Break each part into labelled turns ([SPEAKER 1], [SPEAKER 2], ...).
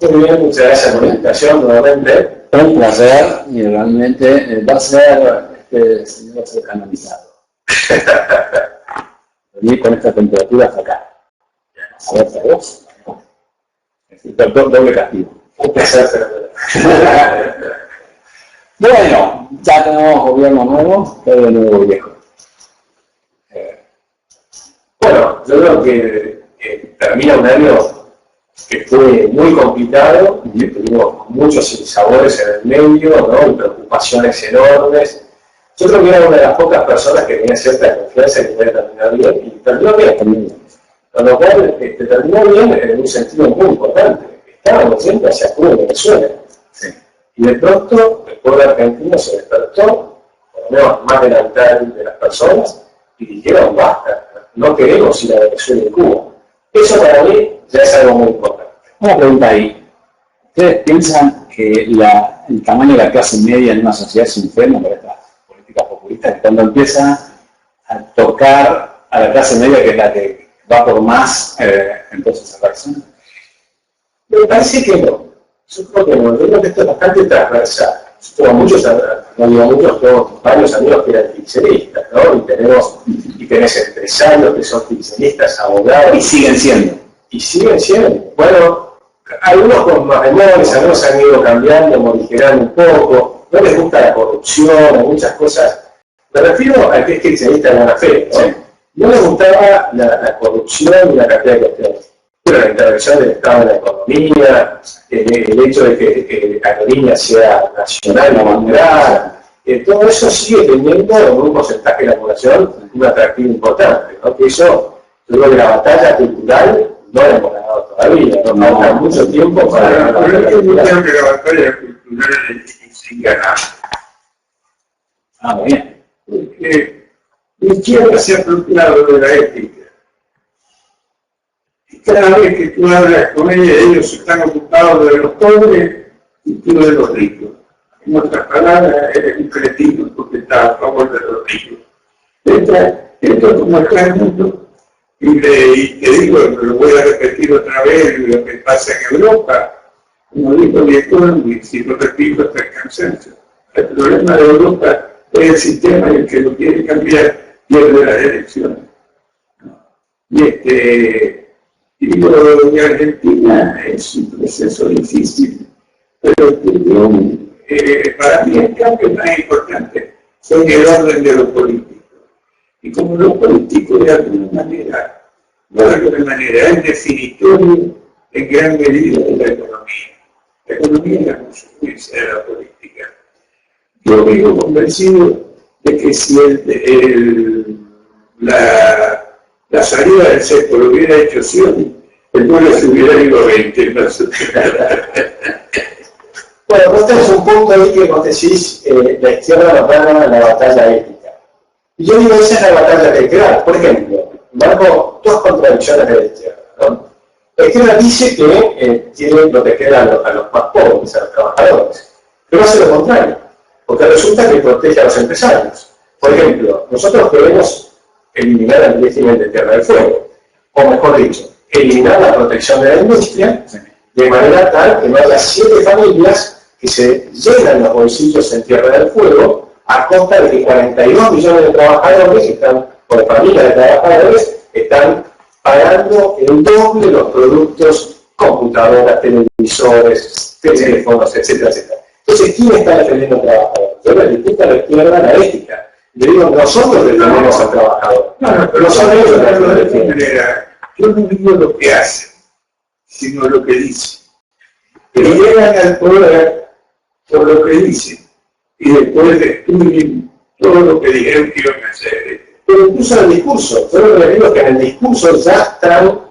[SPEAKER 1] Muy bien, muchas gracias por la invitación nuevamente.
[SPEAKER 2] Un placer y realmente va a ser este señor va a ser canalizado. Venir con esta temperatura hasta acá. A ver, ¿sabes? Doble castigo.
[SPEAKER 1] Un placer.
[SPEAKER 2] Bueno, ya tenemos gobierno nuevo, pero de nuevo viejo.
[SPEAKER 1] Bueno, yo creo que termina un año que fue muy complicado, que tuvimos muchos sinsabores en el medio, ¿no? Y preocupaciones enormes. Yo creo que era una de las pocas personas que tenía cierta confianza en que iba a terminar bien, y terminó bien. Con lo cual, terminó bien en un sentido muy importante. Estábamos siempre hacia el de Venezuela. Sí. Y de pronto, el pueblo argentino se despertó, por lo menos más de la mitad de las personas, y dijeron, basta, no queremos ir a Venezuela y Cuba. Eso para mí ya es algo muy importante.
[SPEAKER 2] Una pregunta ahí. ¿Ustedes piensan que el tamaño de la clase media en una sociedad es un freno para estas políticas populistas? Que cuando empieza a tocar a la clase media, que es la que va por más, entonces se reacciona.
[SPEAKER 1] Me parece que no. Yo creo que no. Yo creo que esto es bastante transversal. Yo tengo muchos, no digo muchos, tengo varios amigos que eran kirchneristas, ¿no? Y tenés empresarios que son kirchneristas, abogados.
[SPEAKER 2] Y siguen siendo.
[SPEAKER 1] Y siguen siendo. Bueno, algunos con más memorias, algunos han ido cambiando, modificando un poco. No les gusta la corrupción, hay muchas cosas. Me refiero a que es kirchnerista de buena fe, ¿no? Sí. No les gustaba la corrupción y la cantidad de cuestiones. Pero la intervención del Estado en la economía, el hecho de que la aerolínea sea nacional, no mundial, todo eso sigue teniendo en un porcentaje de la población un atractivo importante, ¿no? Que eso, yo creo que la batalla cultural no la hemos ganado todavía, nos falta mucho tiempo para ganar.
[SPEAKER 3] Yo creo que la batalla cultural es inganable.
[SPEAKER 2] Ah, muy bien.
[SPEAKER 3] Porque la izquierda se ha apropiado de la ética. Y cada vez que tú hablas con ellos están ocupados de los pobres y tú de los ricos. En otras palabras, eres un cretino porque estás a favor de los ricos. Esto es como acá en el mundo. Y te digo, lo voy a repetir otra vez, lo que pasa en Europa. Como dijo The Economist, y lo repito hasta el cansancio. El problema de Europa es el sistema en el que lo quiere cambiar, pierde las elecciones. Y digo, en Argentina es un proceso difícil, pero para mí el cambio más importante son el orden de lo político. Y como lo político de alguna manera, es definitorio en gran medida de la economía. La economía es la consecuencia de la política. Yo vivo convencido de que si la salida del sexo lo hubiera hecho Scioli, el pueblo se hubiera ido a 20. ¿No?
[SPEAKER 1] Bueno, vos tenés un punto ahí que vos decís, la izquierda nos gana la batalla ética. Y yo digo, esa es la batalla que hay que dar. Por ejemplo, marco dos contradicciones de la izquierda, ¿no? La izquierda dice que tiene que proteger a los más pobres, a los trabajadores, pero hace lo contrario, porque resulta que protege a los empresarios. Por ejemplo, nosotros queremos eliminar el régimen de Tierra del Fuego, o mejor dicho, eliminar la protección de la industria, de manera tal que no haya 7 familias que se llenan los bolsillos en Tierra del Fuego a costa de que 42 millones de trabajadores o de familias de trabajadores están pagando el doble los productos, computadoras, televisores, teléfonos, etcétera, etcétera. Entonces, ¿quién está defendiendo al trabajador? Yo le discuto a la izquierda la ética. Le digo, nosotros defendemos al trabajador.
[SPEAKER 3] Pero son ellos los que lo defienden. Yo no digo lo que hacen, sino lo que dicen. Que llegan al poder por lo que dicen y después destruyen todo lo que dijeron que iban a hacer.
[SPEAKER 1] Pero incluso en el discurso, yo lo que les digo es que en el discurso ya están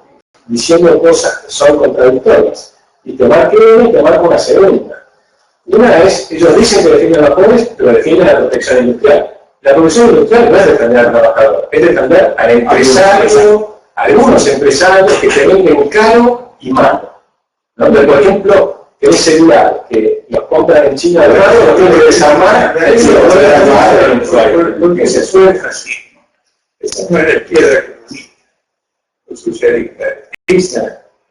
[SPEAKER 1] diciendo cosas que son contradictorias. Y te marco una y te marco una segunda. Una es, ellos dicen que defienden a los pobres, pero defienden la protección industrial. La protección industrial no es defender al trabajador, es defender al empresario, a algunos empresarios que te venden caro y malo. ¿No? Pero, por ejemplo, el celular que los compran en China, lo tienen que desarmar,
[SPEAKER 3] porque ese fue el fascismo. Esa no es la izquierda comunista o socialista.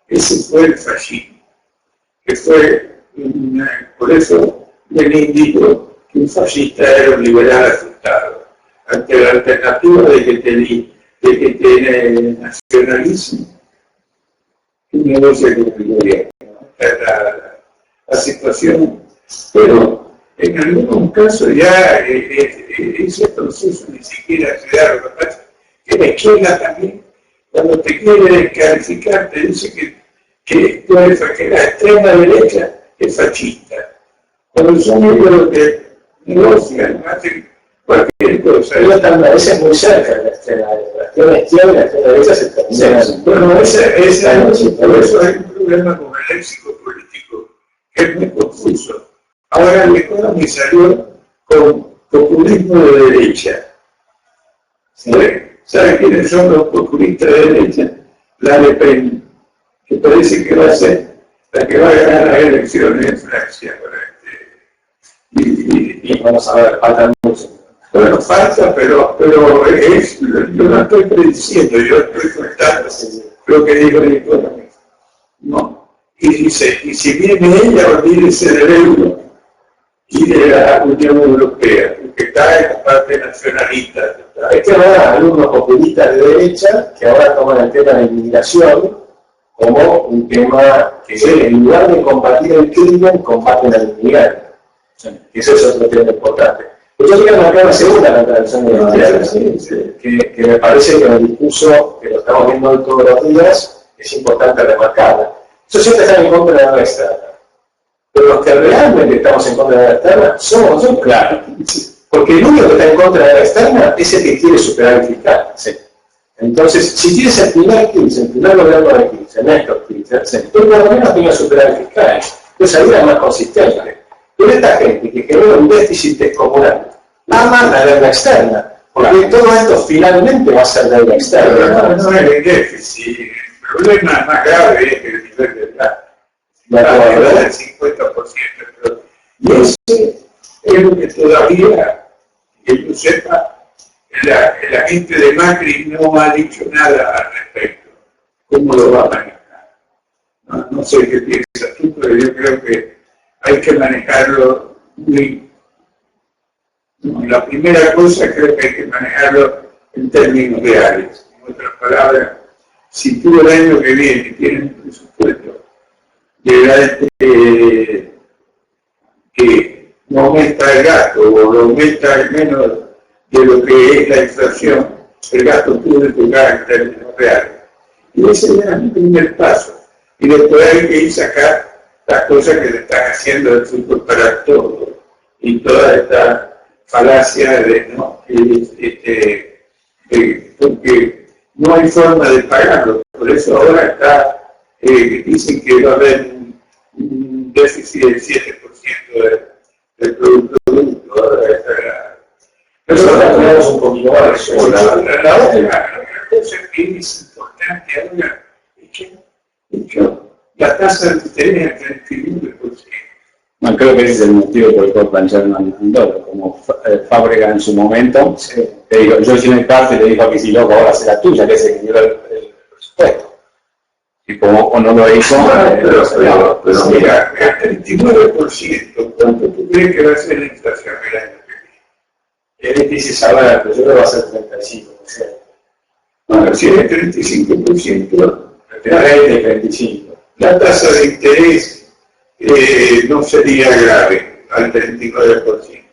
[SPEAKER 3] Ese fue el fascismo. que fue, por eso Lenin dijo que un fascista era un liberal asustado, ante la alternativa de que tiene nacionalismo, y negocia con el gobierno. La situación, pero en algunos casos ya ese proceso ni siquiera se da. Lo que pasa que la izquierda también, cuando te quiere descalificar, te dice que la extrema derecha es fascista. Cuando son ellos los que negocian, hacen cualquier cosa.
[SPEAKER 1] Ellos están a veces muy cerca de la extrema derecha. La extrema izquierda y la extrema derecha se terminan.
[SPEAKER 3] Bueno, por eso hay un problema con el léxico político que es muy confuso. Ahora el Economist salió con populismo de derecha. ¿Sabe quiénes son los populistas de derecha? La Le Pen, que parece que va a ser la que va a ganar las elecciones en Francia.
[SPEAKER 1] Y vamos a ver, faltan mucho.
[SPEAKER 3] Bueno, falta, pero yo no estoy prediciendo, yo estoy contando lo que dijo el Economist. ¿No? Y dice, y si viene ella, olvídese del euro y de la Unión Europea, porque está en la parte nacionalista.
[SPEAKER 1] Es que ahora hay algunos populistas de derecha que ahora toman el tema de inmigración como un tema que en lugar de combatir el crimen, combaten al inmigrante. Y eso es otro tema importante. Yo quiero marcar una segunda contradicción de la izquierda, que me parece que en el discurso que lo estamos viendo hoy todos los días es importante remarcarla. Ellos siempre están en contra de la externa. Pero los que realmente estamos en contra de la externa somos nosotros, claro. Porque el único que está en contra de la externa es el que quiere superar el fiscal. Sí. Entonces, si tienes el primer gobierno de Kirchner, Néstor Kirchner, tú por lo menos tienes que superar el fiscal. Entonces ahí era más consistente. Pero esta gente que genera un déficit descomunal, ama la deuda externa. Porque todo esto finalmente va a ser deuda externa.
[SPEAKER 3] No es el déficit. El problema más grave es el nivel de la deuda del 50%. Y ese es lo que todavía, que yo sepa, la gente de Macri no ha dicho nada al respecto. ¿Cómo lo va a manejar? No sé qué piensas tú, pero yo creo que hay que manejarlo muy... La primera cosa creo que hay que manejarlo en términos reales. En otras palabras, si tú el año que viene tienes un presupuesto que no aumenta el gasto o lo aumenta al menos de lo que es la inflación, el gasto público cae en términos reales. Y ese es el primer paso. Y después hay que ir sacar las cosas que se están haciendo del fútbol para todos y toda esta falacia de no, porque no hay forma de pagarlo. Por eso ahora dicen que va a haber un déficit del 7% del Producto Bruto.
[SPEAKER 1] Pero ahora tenemos un poquito más de eso.
[SPEAKER 3] La otra cosa que es importante ahora es que la tasa de interés es del 39%.
[SPEAKER 2] No, creo que ese es el motivo por el cual plancharon al dólar. Como Fábrega en su momento, te digo, yo hice mi parte y le dijo a Kicillof, ahora será tuya, que es el que dio el presupuesto. Y como no lo hizo...
[SPEAKER 3] Pero mira, el 39%, ¿cuánto tú crees que va a ser la inflación el año que viene?
[SPEAKER 1] Él dice ahora, pero yo creo que va a ser 35%.
[SPEAKER 3] Bueno, si es el 35%,
[SPEAKER 1] el 35%.
[SPEAKER 3] La tasa de interés no sería grave al 39%.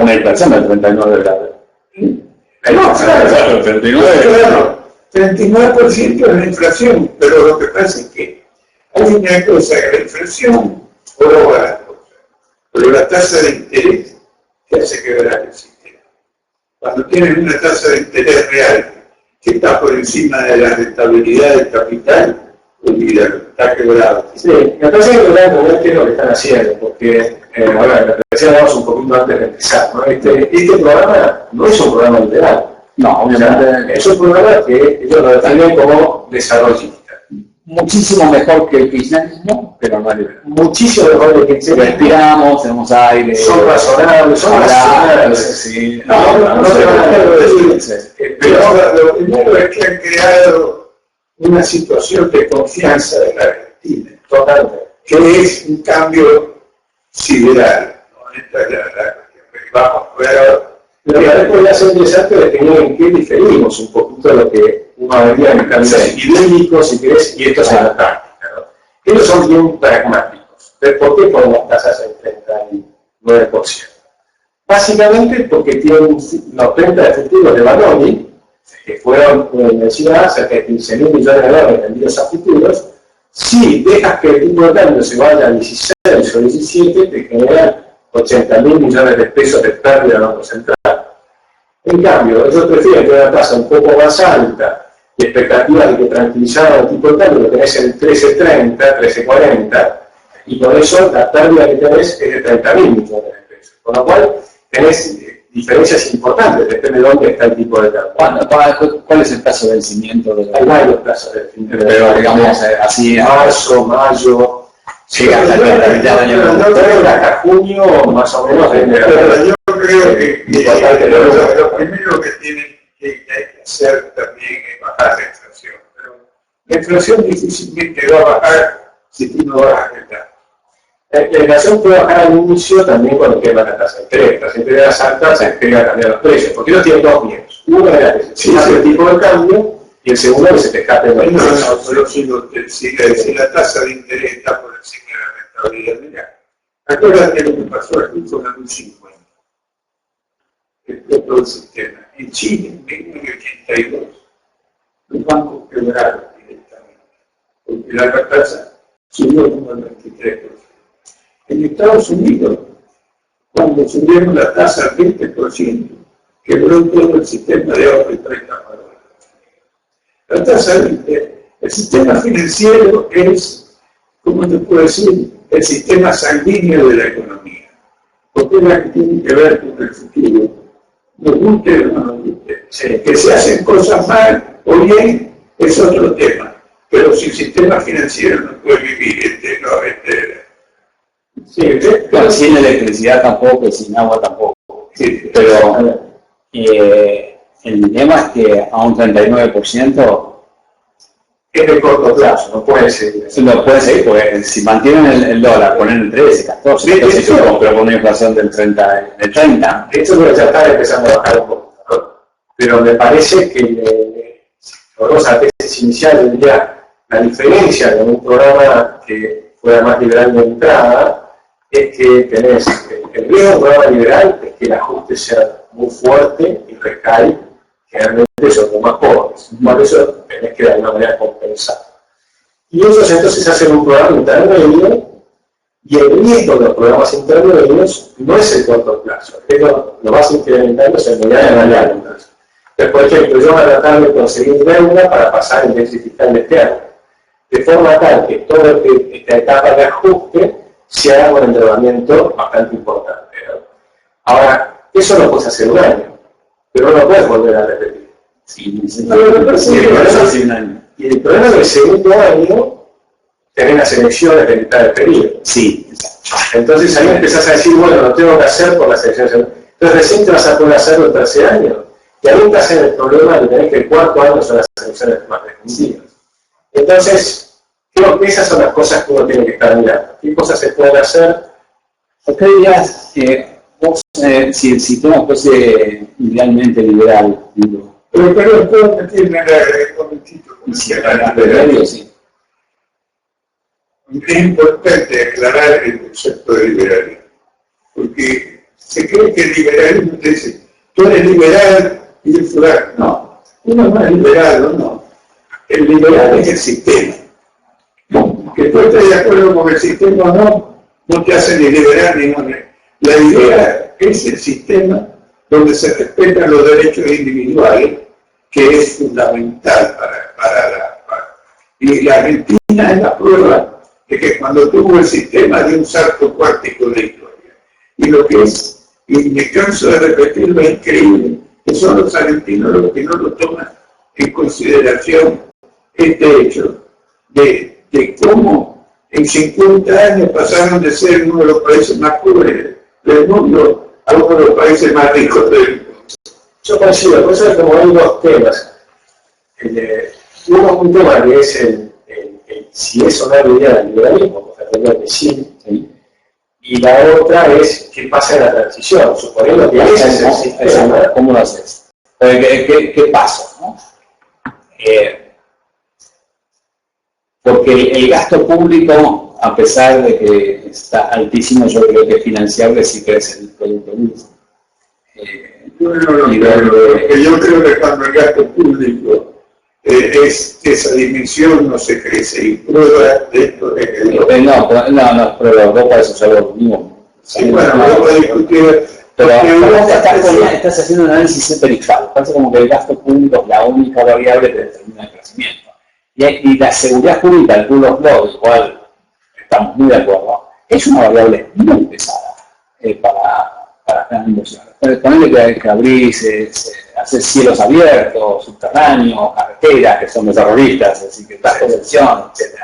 [SPEAKER 2] Una inflación del 39 grados.
[SPEAKER 3] No, claro, 39% es la inflación, pero lo que pasa es que hay una cosa, la inflación provoca las cosas, pero la tasa de interés te hace quebrar el sistema. Cuando tienes una tasa de interés real que está por encima de la rentabilidad del capital, olvídalo, está quebrado.
[SPEAKER 1] Sí, me parece que lograr entender qué es lo que están haciendo, porque, bueno, decíamos un poquito antes de empezar, ¿no? Este programa no es un programa literal. No, obviamente es un programa que ellos lo definen como desarrollista.
[SPEAKER 2] Muchísimo mejor que el kirchnerismo, pero no es liberal.
[SPEAKER 1] Muchísimo mejor que el kirchnerismo.
[SPEAKER 2] Respiramos, tenemos aire.
[SPEAKER 1] Son razonables, son razonables.
[SPEAKER 2] Sí.
[SPEAKER 1] No se van a decir.
[SPEAKER 3] Pero lo primero es que han creado una situación de confianza de la Argentina.
[SPEAKER 1] Totalmente.
[SPEAKER 3] que es un cambio sideral. ¿No? Esta es la que vamos a ver.
[SPEAKER 1] Pero también podría ser interesante definir en qué diferimos un poquito de lo que uno vería en términos idílicos, si querés, y esto es en la práctica, ¿no? Ellos son bien pragmáticos. ¿Por qué ponen las tasas en 39%? Básicamente porque tienen los 30 de futuros de Vanoni, que fueron una universidad, cerca de 15.000 millones de dólares vendidos a futuros. Si dejas que el tipo de cambio se vaya a 16 o 17, te generan 80.000 millones de pesos de pérdida del Banco Central. En cambio, ellos prefieren que una tasa un poco más alta y expectativas de que tranquilizaran el tipo de cambio, lo tenés en 13.30, 13.40, y con eso la pérdida que tenés es de 30.000 millones de pesos. Con lo cual, tenés diferencias importantes, depende de dónde está el tipo de cambio.
[SPEAKER 2] ¿Cuál es el plazo de vencimiento?
[SPEAKER 1] Hay varios plazos de vencimiento.
[SPEAKER 2] Pero digamos, así...
[SPEAKER 1] Marzo, mayo...
[SPEAKER 2] Sí, hasta la mitad del año.
[SPEAKER 1] Hasta junio, más o menos.
[SPEAKER 3] Pero yo creo que lo primero que tienen que hacer también es bajar la inflación. Pero la inflación difícilmente va a bajar si tú no bajas el dato.
[SPEAKER 1] La inflación puede bajar al inicio también cuando quema la tasa de interés. Las intereses altas se despega a cambiar los precios, porque ellos tienen dos miedos. Uno es que se hace el tipo de cambio, y el segundo es que se te escape el
[SPEAKER 3] no, solo si la tasa de interés está por encima de la rentabilidad. Mira, acuérdate lo que pasó aquí con la 2050. Todo el sistema. En Chile, en 1982, los bancos quebraron directamente, porque la tasa subió como el 23%. En Estados Unidos, cuando subieron la tasa al 20%, quebró todo el sistema de ahorro y préstamo. La tasa el sistema financiero es, ¿cómo te puedo decir?, el sistema sanguíneo de la economía, porque es la que tiene que ver con el futuro. Nos guste o no nos guste. Que se hacen cosas mal o bien es otro tema, pero sin sistema financiero no puede vivir
[SPEAKER 2] Claro, sin electricidad tampoco, sin agua tampoco.
[SPEAKER 3] Sí,
[SPEAKER 2] pero el dilema es que a un 39%
[SPEAKER 1] es de corto plazo, no puede seguir.
[SPEAKER 2] No puede seguir, porque si mantienen el dólar, ponen el 13, 14, pero con una inflación del 30.
[SPEAKER 1] Esto ya está empezando a bajar un poco, ¿no? Pero me parece que los análisis iniciales diría la diferencia de un programa que fuera más liberal de entrada es que tenés el riesgo de un programa liberal es que el ajuste sea muy fuerte y recae generalmente son los más pobres. Por eso tenés que de alguna manera compensar. Y ellos entonces hacen un programa intermedio y el riesgo de los programas intermedios no es el corto plazo, el riesgo lo vas incrementando es el mediano y largo plazo. Entonces, por ejemplo, yo voy a tratar de conseguir deuda para pasar el déficit fiscal de este año, de forma tal que toda esta etapa de ajuste se haga un endeudamiento bastante importante, ¿no? Ahora, eso lo puedes hacer un año, pero no lo puedes volver a repetir.
[SPEAKER 2] Sí,
[SPEAKER 1] y el problema es que el segundo año tenés las elecciones de mitad de periodo.
[SPEAKER 2] Sí.
[SPEAKER 1] Entonces ahí empezás a decir, bueno, lo tengo que hacer por las elecciones. Entonces recién te vas a poder hacerlo el tercer año. Y ahí estás en el problema de tener que el cuarto año son las elecciones más definitivas. Entonces, creo que esas son las cosas que uno tiene que estar mirando. ¿Qué cosas se pueden hacer?
[SPEAKER 2] ¿Qué dirías vos, si tú no fuese idealmente liberal, digo?
[SPEAKER 3] Pero puedo meterme un momentito.
[SPEAKER 2] Sí.
[SPEAKER 3] Es importante aclarar el concepto de liberalismo, porque se cree que el liberalismo te dice, tú eres liberal y el fulano. No, uno no es liberal, no. El liberal es el sistema. Que tú estés de acuerdo con el sistema o no te hace ni liberal ni no. La idea es el sistema donde se respetan los derechos individuales, que es fundamental y la Argentina es la prueba de que cuando tuvo el sistema de un salto cuántico de historia. Y lo que es, y me canso de repetirlo, es increíble, que son los argentinos los que no lo toman en consideración este hecho de cómo en 50 años pasaron de ser uno de los países más pobres del mundo a uno de los países más ricos del mundo.
[SPEAKER 1] Yo coincido, por eso es como hay dos temas. Un tema que es si es o no la idea del liberalismo, suponiendo que sí. Y la otra es qué pasa en la transición, suponiendo que ese es el sistema.
[SPEAKER 2] ¿Cómo lo haces? ¿Qué paso? ¿No? Porque el gasto público, a pesar de que está altísimo, yo creo que es financiable si crece el Producto Bruto.
[SPEAKER 3] Yo creo que cuando el gasto público es esa dimensión no se crece y prueba de esto de que
[SPEAKER 2] pero Europa eso ya lo vimos.
[SPEAKER 3] Sí, bueno, vamos a discutir.
[SPEAKER 2] Pero estás haciendo un análisis periférico. Parece como que el gasto público es la única variable que determina el crecimiento. Y la seguridad pública, el rule of law, del cual estamos muy de acuerdo, es una variable muy pesada para las inversiones. Ponele que abrís, hacer cielos abiertos, subterráneos, carreteras que son desarrollistas, así que estás concepción, etc.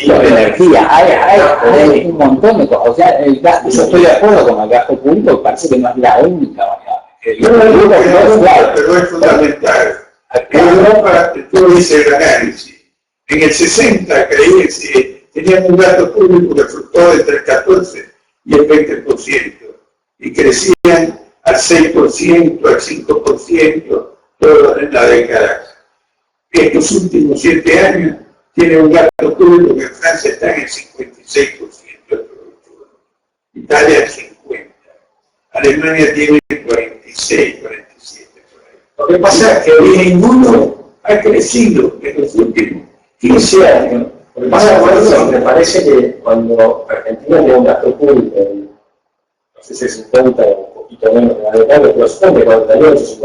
[SPEAKER 2] Energía, hay un montón de cosas. O sea, el gasto, yo estoy de acuerdo con el gasto público, parece que no es la única variable.
[SPEAKER 3] Pero es fundamental. En Europa, tú dices el análisis. En el 60 tenían un gasto público que fluctuaba entre el 14 y el 20%. Y crecían al 6%, al 5%, todo en la década. Estos últimos 7 años tiene un gasto público que en Francia está en el 56% del producto. Italia el 50%. Alemania tiene el 46, 47%.
[SPEAKER 1] Lo que pasa es que
[SPEAKER 3] ninguno ha crecido en los últimos 15 años.
[SPEAKER 1] Lo que pasa es que me parece que cuando Argentina tiene un gasto público, no sé si es 50 o un poquito menos de la década, pero supone 48,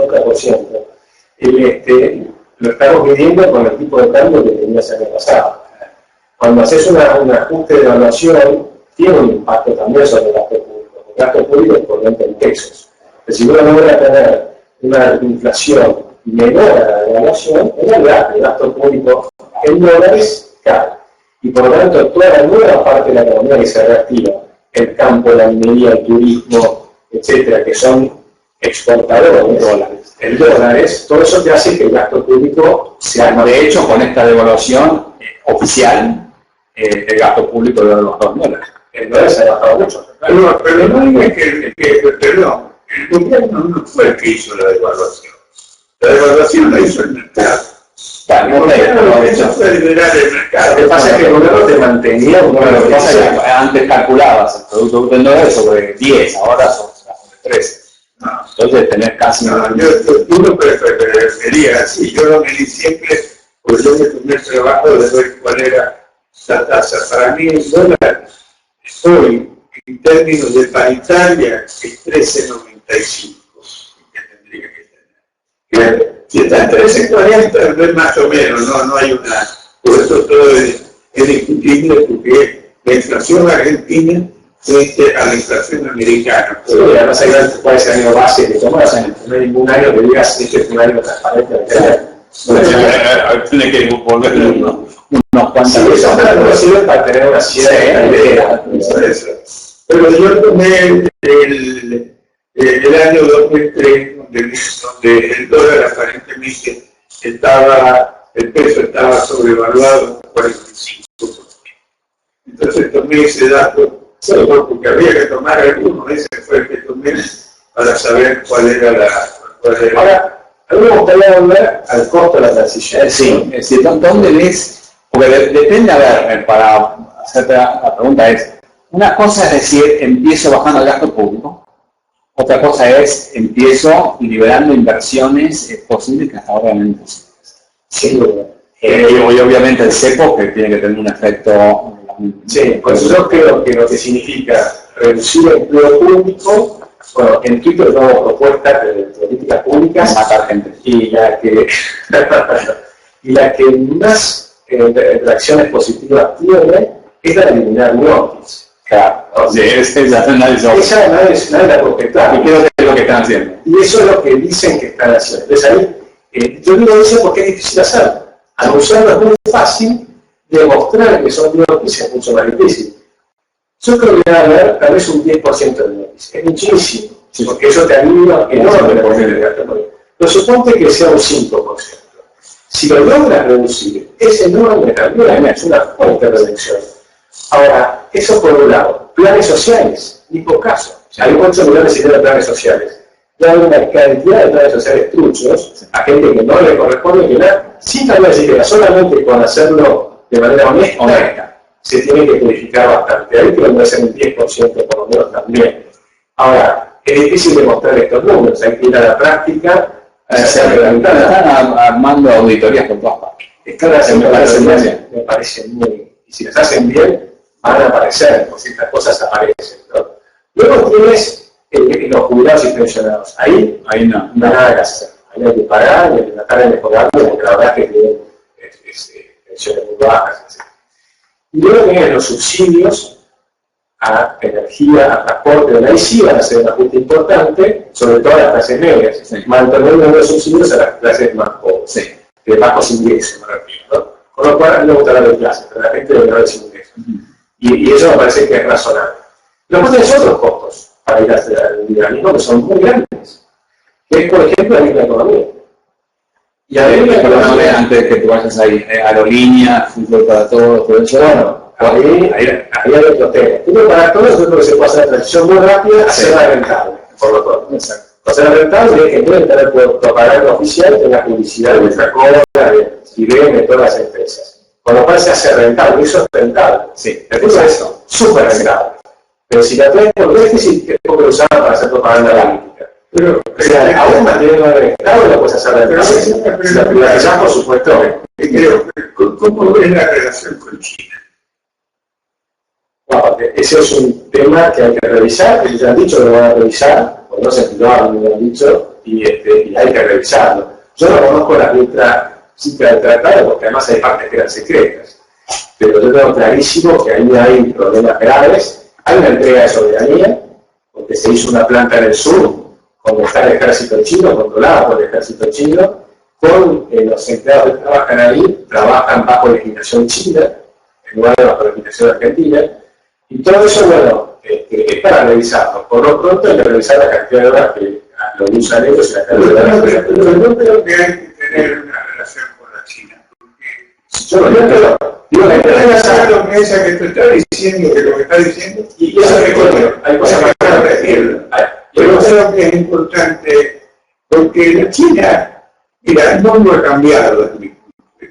[SPEAKER 1] 50%, lo estamos midiendo con el tipo de cambio que tenías el año pasado. Cuando haces un ajuste de evaluación, tiene un impacto también sobre el gasto público. El gasto público es corriente en pesos. Pero si uno logra tener una inflación menor a la devaluación, en realidad el gasto público en dólares cae. Y por lo tanto, toda la nueva parte de la economía que se reactiva, el campo, la minería, el turismo, etcétera, que son exportadores de dólares, el dólares, todo eso te hace que el gasto público sea más. De hecho, con esta devaluación oficial, el gasto público de los $2. El dólar se ha bajado mucho.
[SPEAKER 3] Pero no digas perdón, el gobierno no fue el que hizo la devaluación. La devaluación la hizo el mercado.
[SPEAKER 2] Claro,
[SPEAKER 3] eso fue liberar el mercado.
[SPEAKER 1] Lo que pasa es que el gobierno te mantenía un
[SPEAKER 2] lo que pasa es que antes calculabas el Producto Bruto en dólares sobre 10, ahora son sobre 13.
[SPEAKER 3] No.
[SPEAKER 2] Entonces tenés casi...
[SPEAKER 3] No, yo no prefería así. Yo lo medí siempre, porque yo en el primer trabajo de ver cuál era la tasa. Para mí el dólar hoy, en términos de paritaria, es 13.95, que tendría que tener. Si está en 13.40, no es más o menos, no hay una... Por eso todo es discutible, porque la inflación argentina frente a la inflación americana.
[SPEAKER 1] Sí, además hay grandes cuál es el año base que tomas, no hay ningún año que digas este es un año transparente de tener.
[SPEAKER 2] Tiene que volver unos cuantos.
[SPEAKER 1] Sí, eso no sirve para tener una cierta idea.
[SPEAKER 3] Pero yo tomé el año 2003, donde el dólar aparentemente el peso estaba sobrevaluado en 45%. Entonces tomé ese dato, solo porque había que tomar alguno, ese fue el que tomé para saber cuál era la...
[SPEAKER 1] Ahora, a mí me gustaría volver al costo de la transición.
[SPEAKER 2] Sí, es decir, ¿dónde ves? Porque depende, a ver, para hacerte la pregunta es, una cosa es decir, empiezo bajando el gasto público, otra cosa es, empiezo liberando inversiones posibles que hasta ahora eran imposibles.
[SPEAKER 1] Sí,
[SPEAKER 2] y obviamente el CEPO, que tiene que tener un efecto...
[SPEAKER 1] Sí, pues yo creo que lo que significa reducir el empleo público, bueno, en Twitter tenemos propuestas de políticas públicas,
[SPEAKER 2] matar gente.
[SPEAKER 1] Y la que más reacciones positivas tiene es la de eliminar NIOPIs.
[SPEAKER 2] Claro, sí, esa nadie
[SPEAKER 1] la prospectiva.
[SPEAKER 2] Y creo que es lo que están haciendo.
[SPEAKER 1] Y eso es lo que dicen que están haciendo. Entonces ahí, yo digo eso porque es difícil hacerlo. Anunciarlo es muy fácil, demostrar que son NIOPIs es mucho más difícil. Yo creo que va a haber tal vez un 10% de NIOPIs. Es muchísimo, porque eso te ayuda enormemente el gasto público. Pero suponte que sea un 5%. Si lo logras reducir, ese enorme también es una fuerte reducción. Ahora, eso por un lado. Planes sociales, ni por caso. Hay 8 millones y medio de planes sociales. Y hay una cantidad de planes sociales truchos a gente que no le corresponde que nada, sin también decir que solamente con hacerlo de manera honesta, se tiene que purificar bastante. Ahí creo que va a ser un 10% por lo menos también. Ahora, es difícil demostrar estos números, hay que ir a la práctica.
[SPEAKER 2] Están armando auditorías con todas partes.
[SPEAKER 1] Me parece muy... Y si las hacen bien, van a aparecer, porque estas cosas aparecen, ¿no? Luego tienes los jubilados y pensionados. Ahí no hay nada que hacer. Ahí hay que pagar y hay que tratar de mejorarlo, porque la verdad es que tienen pensiones muy bajas, etc. Y luego tienen los subsidios a energía, a transporte, ahí sí van a ser un ajuste importante, sobre todo a las clases medias, manteniendo los subsidios a las clases más pobres, de bajos ingresos, me refiero, ¿no? Con lo cual a mí me gusta hablar de clases, pero la gente de menores ingresos. Y eso me parece que es razonable. Luego tenés otros costos para ir al liberalismo que son muy grandes, que es, por ejemplo, la misma economía. Y a ver,
[SPEAKER 2] antes de que tú vayas ahí, aerolíneas, fútbol para todos, todo eso.
[SPEAKER 1] Bueno, ahí hay otro tema. Fútbol para todos, yo creo que se puede hacer una transición muy rápida a hacerla rentable, por lo tanto. Exacto. Hacerla rentable es que puede tener propaganda oficial, tenga publicidad de Coca-Cola, de IBM, de todas las empresas. Con lo cual se hace rentable, y eso es rentable. Sí, eso es súper rentable. Pero si la traes por déficit, que es poco usada para hacer propaganda política. Pero, o sea, aún manteniendo el Estado, lo puedes hacer rentable. Si la privatizás, por supuesto.
[SPEAKER 3] ¿Cómo ves la relación con China?
[SPEAKER 1] Bueno, ese es un tema que hay que revisar, que ya han dicho que lo van a revisar, o no sé si lo han dicho, y hay que revisarlo. Yo no conozco la letra del tratado, porque además hay partes que eran secretas, pero yo tengo clarísimo que ahí hay problemas graves. Hay una entrega de soberanía, porque se hizo una planta en el sur, donde está el ejército chino, controlada por el ejército chino, con los empleados que trabajan ahí, trabajan bajo legislación china, en lugar de bajo legislación argentina, y todo eso, bueno, es para revisarlo. Por lo pronto hay que revisar la cantidad de horas que lo usan ellos y la cantidad de horas que
[SPEAKER 3] pero yo creo que hay que tener una relación con la China, porque
[SPEAKER 1] yo creo digo, hay que revisar
[SPEAKER 3] lo que esa que tú estás diciendo, que lo que estás diciendo,
[SPEAKER 1] y eso es que hay cosas más grandes.
[SPEAKER 3] Yo creo que es importante, porque la China, mira, el mundo ha cambiado desde mi punto de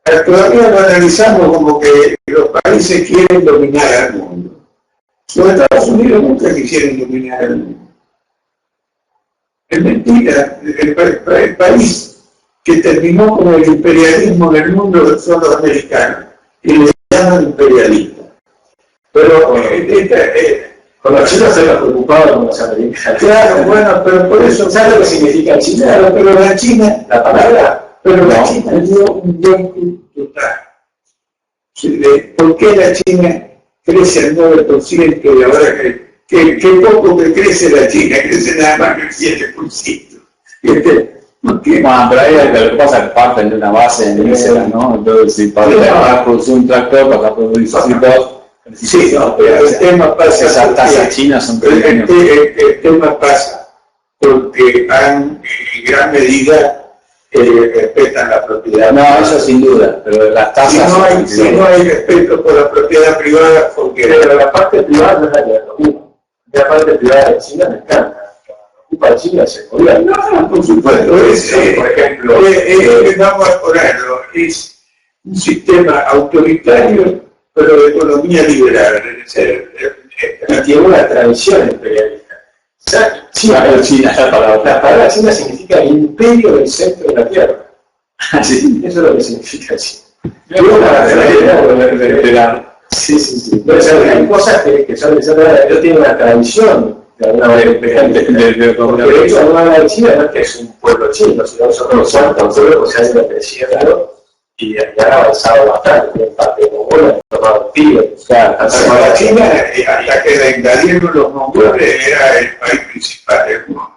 [SPEAKER 3] vista. Todavía lo analizamos como que los países quieren dominar al mundo. Los Estados Unidos nunca quisieron dominar al mundo. Es mentira. El país que terminó con el imperialismo en el mundo son los americanos, y les llaman imperialistas. Pero
[SPEAKER 1] con los chinos se los preocupados con los americanos.
[SPEAKER 3] Claro, bueno, pero por eso,
[SPEAKER 1] ¿sabes lo que significa China?
[SPEAKER 3] Claro, pero la China,
[SPEAKER 1] La palabra,
[SPEAKER 3] pero la China dio un buen total. ¿Por qué la China crece al 9% y ahora que poco que crece la China, crece nada más que el 7%? ¿Por qué?
[SPEAKER 2] Bueno, pero ahí lo que pasa es que parten de una base en Mísera, ¿no? Entonces, si para producir un tractor, para producir dos,
[SPEAKER 3] sí, no, pero el tema pasa.
[SPEAKER 2] Esas tasas chinas son pequeñas.
[SPEAKER 3] El tema pasa porque en gran medida respetan la propiedad.
[SPEAKER 2] No, eso sin duda, pero las tasas.
[SPEAKER 3] Si no hay respeto por la propiedad privada, porque.
[SPEAKER 1] Pero la parte privada no es la que me preocupa. La parte privada de China me encanta. Para China es el gobierno.
[SPEAKER 3] No, por supuesto.
[SPEAKER 1] Por ejemplo,
[SPEAKER 3] vamos a ponerlo, es un sistema autoritario, pero de economía liberal.
[SPEAKER 1] Y tiene una tradición imperialista. China, la palabra China significa el imperio del centro de la tierra.
[SPEAKER 2] Sí.
[SPEAKER 1] Eso es lo que significa China. Sí. Pero hay cosas que son de yo tengo una tradición de alguna manera imperialista. De hecho, alguna manera China no es que es un pueblo chino, sino nosotros somos un pueblo que se ha ido creciendo y han avanzado bastante. En parte de Mongolia, han tomado Tíbet.
[SPEAKER 3] La China, hasta que la invadieron los mongoles, era el país principal del mundo.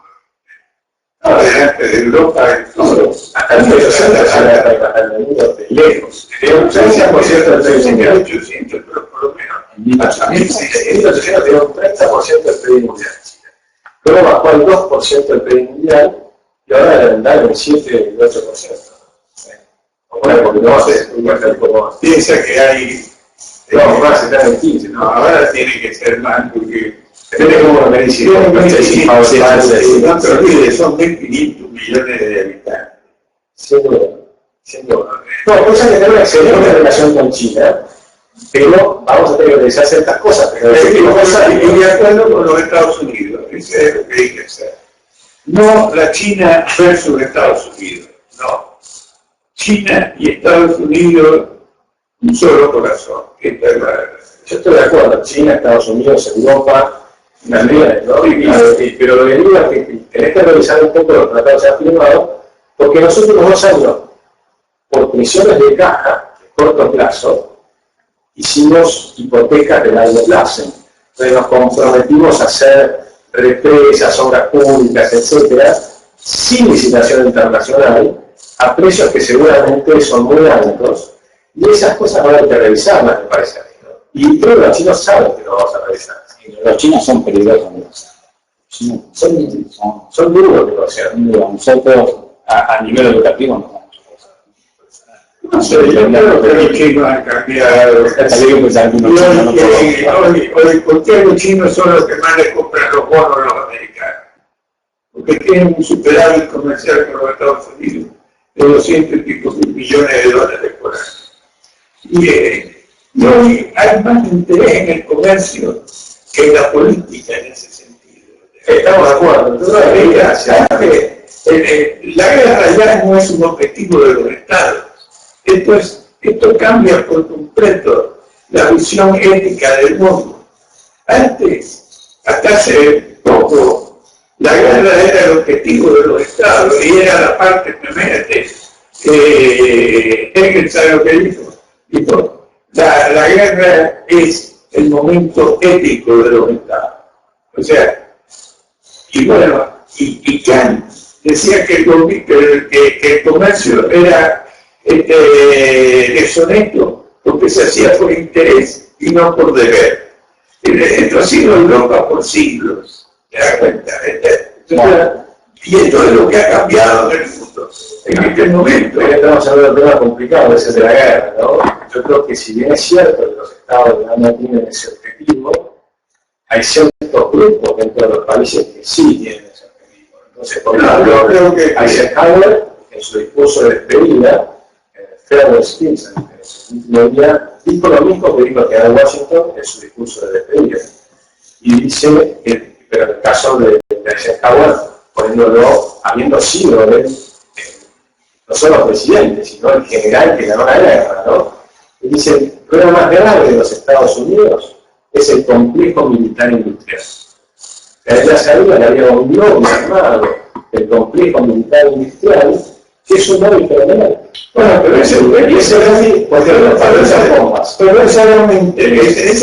[SPEAKER 3] Adelante de Europa, todos.
[SPEAKER 1] Hasta el 1800 al mundo de lejos. Tenía un 30% del PIB mundial.
[SPEAKER 3] 1800, pero por lo menos.
[SPEAKER 1] Hasta 1800 tenía un 30% del PIB mundial. Luego bajó al 2% del PIB mundial y ahora le andaron el 7 y el 8%. Bueno, porque no sé,
[SPEAKER 3] piensa que hay
[SPEAKER 1] No, más, está en el 15.
[SPEAKER 3] No, ahora tiene que ser más, porque
[SPEAKER 1] depende cómo lo medís.
[SPEAKER 3] no te olvides, son 1.500 millones de habitantes.
[SPEAKER 1] Seguro. No, pues hay que tener una excelente relación con China, pero vamos a tener que realizar ciertas cosas. Pero
[SPEAKER 3] y de acuerdo con los Estados Unidos, eso es lo que hay que hacer. No la China versus Estados Unidos, no. China y Estados Unidos, un solo corazón. Esta es la verdad.
[SPEAKER 1] Yo estoy de acuerdo, China, Estados Unidos, Europa, también, ¿no? Pero lo que digo es que tenés que revisar un poco los tratados ya firmados, porque en los últimos 2 años, por presiones de caja de corto plazo, hicimos hipotecas de largo plazo. Entonces nos comprometimos a hacer represas, obras públicas, etcétera, sin licitación internacional, a precios que seguramente son muy altos, y esas cosas van a haber que revisarlas, me parece a mí, ¿no? Y creo que los chinos saben que lo vamos a revisar.
[SPEAKER 2] Los chinos son peligrosos.
[SPEAKER 1] Son duros de negociar.
[SPEAKER 2] Nosotros, a nivel educativo, no.
[SPEAKER 3] No sé, yo creo que los chinos han cambiado. Hoy, ¿por qué los chinos son los que más les compran los bonos a los americanos? Porque tienen un superávit comercial con los Estados Unidos de 200 y pico millones de dólares por año. Y hoy hay más interés en el comercio que en la política en ese sentido.
[SPEAKER 1] Estamos de acuerdo.
[SPEAKER 3] Entonces, la guerra ya no es un objetivo de los estados. Esto cambia por completo la visión ética del mundo. Antes, hasta hace poco, la guerra era el objetivo de los estados y era la parte primera que Hegel sabe lo que dijo. La guerra es el momento ético de los estados. O sea, y bueno, y Kant decía que el comercio era deshonesto porque se hacía por interés y no por deber. Esto ha sido Europa por siglos, ¿te das cuenta? Y esto es lo que ha cambiado en el mundo en este momento.
[SPEAKER 1] Estamos hablando de un tema complicado, ese de la guerra, ¿no? Yo creo que si bien es cierto que los estados no tienen ese objetivo, hay ciertos grupos dentro de los países que sí tienen ese objetivo. Entonces, por ejemplo,
[SPEAKER 3] creo que
[SPEAKER 1] Eisenhower, en su discurso de despedida, Farewell Speech, en su último día, dijo lo mismo que dijo que Washington en su discurso de despedida. Y dice que, pero en el caso de Eisenhower, poniéndolo, habiendo sido él, no solo presidente, sino el general que ganó la guerra, ¿no? Y dice, el problema más grave de los Estados Unidos es el complejo militar industrial. Él ya sabía que había un lobby armado del complejo militar industrial, que es un lobby fenomenal.
[SPEAKER 3] Bueno, pero ese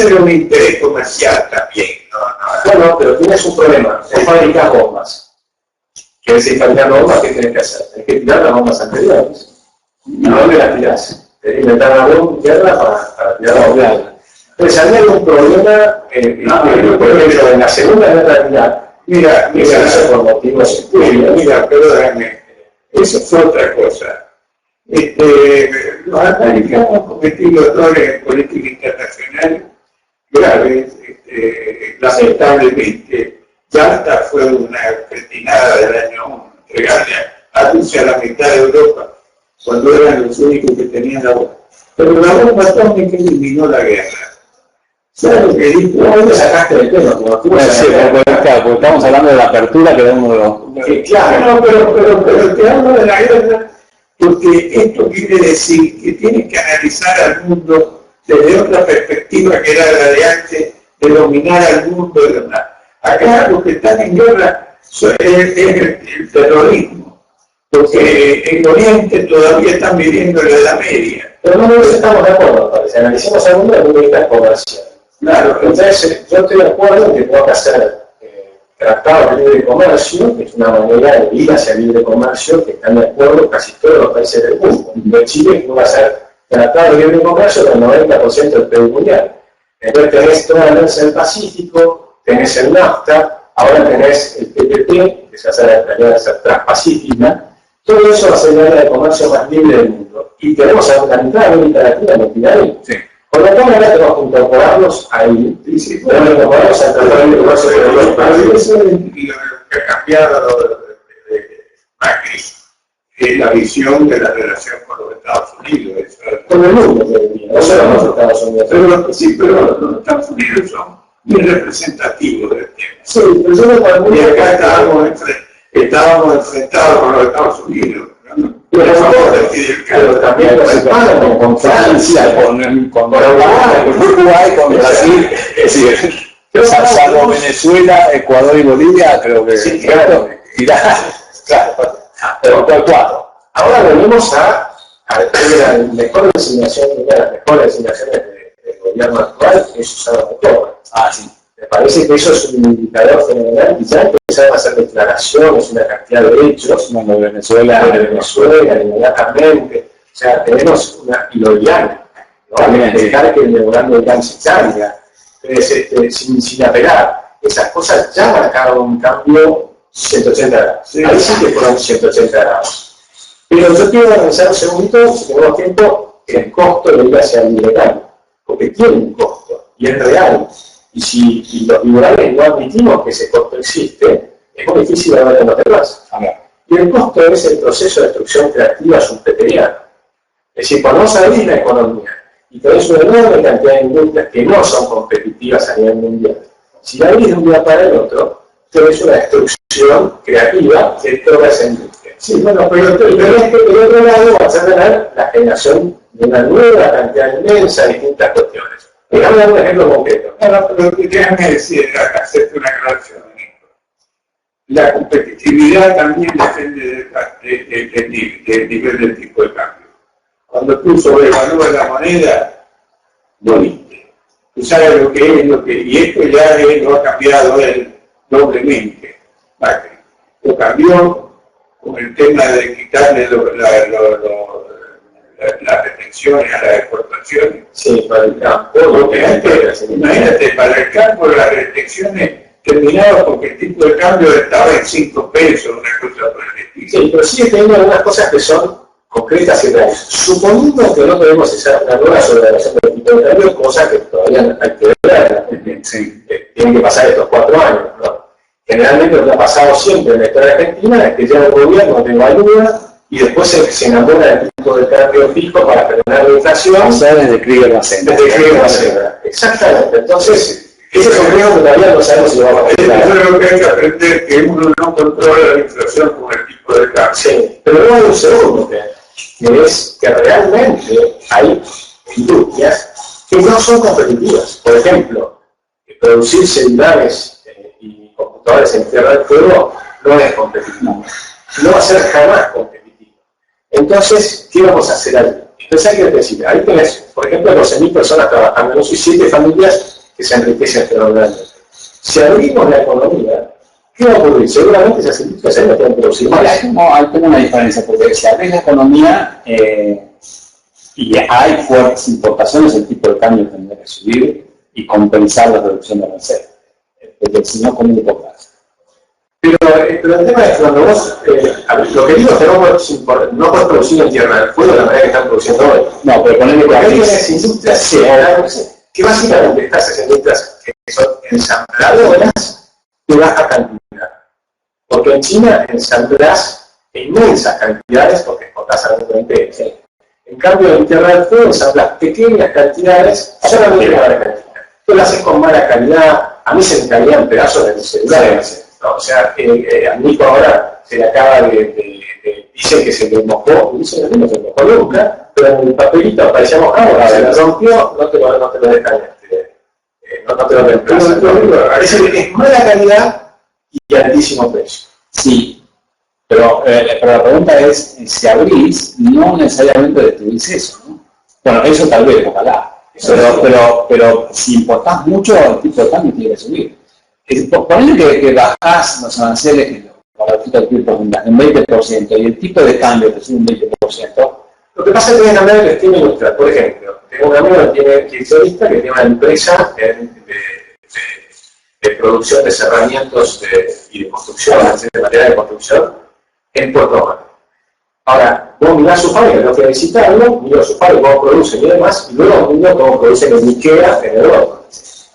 [SPEAKER 3] era un interés comercial también, ¿no?
[SPEAKER 1] Bueno, pero tienes un problema, vos fabricás bombas. ¿Quieres ir fabricando bombas? ¿Qué tienes que hacer? Tienes que tirar las bombas anteriores. ¿A dónde las tirás? Tenés que inventar una bomba interna para tirar la bomba. Entonces, había un problema, por ejemplo, en la Segunda Guerra Mundial.
[SPEAKER 3] Mira,
[SPEAKER 1] Eso por motivos estudios.
[SPEAKER 3] mira, perdóname, eso fue otra cosa. Los americanos han cometido errores en política internacional graves, lamentablemente. Yalta fue una cretinada del año 1, entregarle a Rusia a la mitad de Europa, cuando eran los únicos que tenían la bomba. Pero la bomba atómica eliminó la guerra. ¿Sabes lo que dijo?
[SPEAKER 1] ¿Dónde sacaste el tema?
[SPEAKER 2] Porque estamos hablando de la apertura que damos de los...
[SPEAKER 3] Claro, pero te hablo de la guerra porque esto quiere decir que tienes que analizar al mundo desde otra perspectiva que era la de antes, de dominar al mundo. Acá los que están en guerra es el terrorismo, porque en Oriente todavía están viviendo en la Edad Media.
[SPEAKER 1] Pero no estamos de acuerdo, parece. Analicemos al mundo desde un punto de vista comercial. Claro, entonces yo estoy de acuerdo en que tengo que hacer tratados de libre comercio, que es una manera de ir hacia el libre comercio, que están de acuerdo casi todos los países del mundo. En Chile no va a ser tratado de libre comercio con el 90% del PIB mundial. Entonces tenés toda la Alianza del Pacífico, tenés el NAFTA, ahora tenés el TPP, que se hace la Alianza Transpacífica. Todo eso va a ser la área de comercio más libre del mundo. Y tenemos a la mitad de América Latina metida ahí.
[SPEAKER 2] Sí.
[SPEAKER 1] Por lo tanto, ahora tenemos que incorporarnos ahí, tenemos que incorporarnos al tratado de comercio de los países.
[SPEAKER 3] Eso es lo que ha cambiado de Macri, es la visión de la relación con los Estados Unidos.
[SPEAKER 1] Con el mundo, no solo los Estados Unidos.
[SPEAKER 3] Pero los Estados Unidos son muy representativos del tema.
[SPEAKER 1] Sí, pero yo no
[SPEAKER 3] Y acá estábamos enfrentados con los Estados Unidos.
[SPEAKER 1] Pero también los hispanos, con Francia, con
[SPEAKER 2] Uruguay, con Brasil, es decir, salvo Venezuela, Ecuador y Bolivia, creo que
[SPEAKER 1] sí, claro.
[SPEAKER 2] Irán, claro, pero cuatro.
[SPEAKER 1] Ahora venimos a la mejor designación, una de las mejores designaciones del gobierno actual es usar la motor.
[SPEAKER 2] Ah, sí.
[SPEAKER 1] Me parece que eso es un indicador fenomenal y ya empezaron a hacer declaraciones, una cantidad de hechos.
[SPEAKER 2] Bueno, Venezuela,
[SPEAKER 1] inmediatamente. O sea, tenemos una Irán, ¿no? También dejar que el memorando de Irán se caiga, sin apelar. Esas cosas ya marcaron un cambio 180 grados. Sí. Ahí sí que fueron 180 grados. Pero yo quiero avanzar un segundito, si tenemos tiempo, que el costo de ir hacia el liberal, porque tiene un costo y es real. Y si los liberales no admitimos que ese costo existe, es muy difícil hablar con los demás. Y el costo es el proceso de destrucción creativa schumpeteriana. Es decir, cuando vos abrís la economía y tenés una enorme cantidad de industrias que no son competitivas a nivel mundial, si la abrís de un día para el otro, tenés una destrucción creativa de toda esa industria. Sí, bueno, pero es que por otro lado vas a tener la generación de una nueva cantidad inmensa de distintas cuestiones. Déjame dar un ejemplo concreto.
[SPEAKER 3] Pero déjame decir, hacerte una aclaración. La competitividad también depende del nivel del tipo de cambio. Cuando tú sobrevalúas la moneda, moriste. Tú sabes lo que es, y esto ya lo ha cambiado él doblemente. Lo cambió con el tema de quitarle las restricciones a las exportaciones.
[SPEAKER 1] Sí, para el campo.
[SPEAKER 3] Porque antes, imagínate, para el campo las restricciones terminaban porque el tipo de cambio estaba en 5 pesos, una cosa por el estilo.
[SPEAKER 1] Sí, pero sigue teniendo algunas cosas que son concretas y reales. Suponiendo que no podemos hacer una nueva sobrevaloración del tipo de cambio, cosa que todavía hay que ver, sí. Tienen que pasar estos 4 años, ¿no? Generalmente lo que ha pasado siempre en la historia argentina es que llega el gobierno, devalúa y después se enamora del tipo de cambio fijo para frenar la inflación.
[SPEAKER 2] O sea, desde Krieger-Macena.
[SPEAKER 1] Desde Krieger-Macena. Exactamente. Entonces, ese es un riesgo que todavía no sabemos si lo vamos a hacer.
[SPEAKER 3] Eso es lo que hay que aprender, que uno no controla la inflación con el tipo de cambio.
[SPEAKER 1] Sí, pero luego hay un segundo que es que realmente hay industrias que no son competitivas. Por ejemplo, producir celulares y computadores en Tierra del Fuego no es competitivo. No va a ser jamás competitivo. Entonces, ¿qué vamos a hacer ahí? Entonces hay que decir, ahí tenés, por ejemplo, 12.000 personas trabajando, no sé, 7 familias que se enriquecen fenomenalmente. Si abrimos la economía, ¿qué va a ocurrir? Seguramente esas industrias ahí no pueden producir más.
[SPEAKER 2] Hay como una diferencia, porque si abrís la economía y hay fuertes importaciones, el tipo de cambio tendría que subir y compensar la reducción de aranceles. Porque si no, ¿cómo importas?
[SPEAKER 1] Pero el tema es cuando vos, lo que digo es que no puedes producir en Tierra del Fuego de la manera que están produciendo hoy.
[SPEAKER 2] No, pero ponele que
[SPEAKER 1] hay unas industrias que básicamente estas industrias que son ensambladoras de baja cantidad. Porque en China ensamblas inmensas cantidades porque exportas realmente. ¿Sí? En cambio, en Tierra del Fuego ensamblas pequeñas cantidades solamente para Argentina. Tú lo haces con mala calidad, a mí se me caían pedazos de mi celular. ¿No? O sea, a mi hijo ahora se le acaba dicen que se le mojó, dicen que no se le mojó nunca, pero en el papelito aparecía mojado, se le rompió, no te lo dejan, no te lo reemplazan. Es mala calidad y altísimo precio.
[SPEAKER 2] Sí, pero la pregunta es, si abrís, no necesariamente destruís eso, ¿no? Bueno, eso tal vez, ojalá. Pero si importás mucho, el tipo de cambio tiene que subir. Ponele que bajás los aranceles para el tipo de tipo en 20% y el tipo de cambio te sube un 20%.
[SPEAKER 1] Lo que pasa es que en América el estilo industrial, por ejemplo, tengo un amigo que tiene que tiene una empresa de producción de cerramientos y de construcción, de material de construcción, en Puerto Rico. Ahora, vos mirás su fábrica, no fui a visitarlo, miro su fábrica, cómo producen y demás, y luego miro cómo producen en Ikea, en Europa.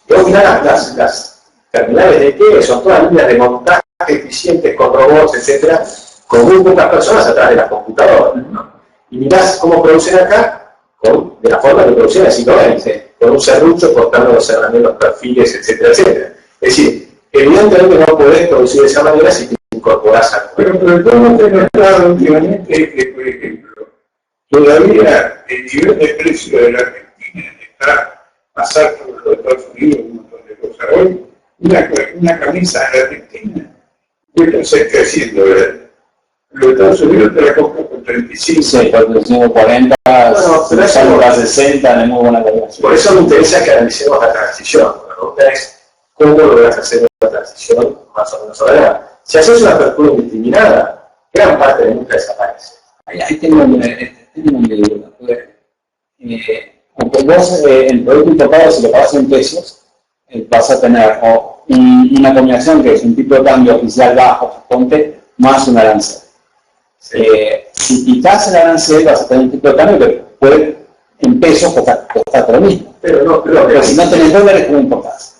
[SPEAKER 1] Y vos mirás las terminales de Ikea, son todas líneas de montaje eficientes con robots, etcétera, con muy pocas personas atrás de las computadoras, ¿no? Y mirás cómo producen acá, de la forma que producían en el siglo XX, con un serrucho cortando los cerramientos, los perfiles, etcétera, etcétera. Es decir, evidentemente no podés producir de esa manera si te incorporás a...
[SPEAKER 3] Pero el problema que he notado últimamente es que, por ejemplo, todavía el nivel de precio de la Argentina está más alto que los de Estados Unidos, un montón de cosas. Hoy, una camisa de la Argentina cuesta cerca de $100. Los de Estados Unidos te la compras por 35.
[SPEAKER 2] Sí, por 35, 40,
[SPEAKER 1] bueno, pero eso
[SPEAKER 2] salvo las 60, no es muy buena calidad.
[SPEAKER 1] Por eso me interesa que analicemos la transición. La pregunta es, ¿cómo logras hacer una transición más o menos ordenada? Si haces una apertura indiscriminada, gran parte de nunca desaparece.
[SPEAKER 2] Ahí tengo un duda. Aunque vos el producto importado, si lo pagas en pesos, vas a tener una combinación que es un tipo de cambio oficial bajo, ponte, más un arancel. Sí. Si quitas el arancel, vas a tener un tipo de cambio que puede, en pesos, costar lo mismo. Pero si no tenés dólares, ¿cómo importás?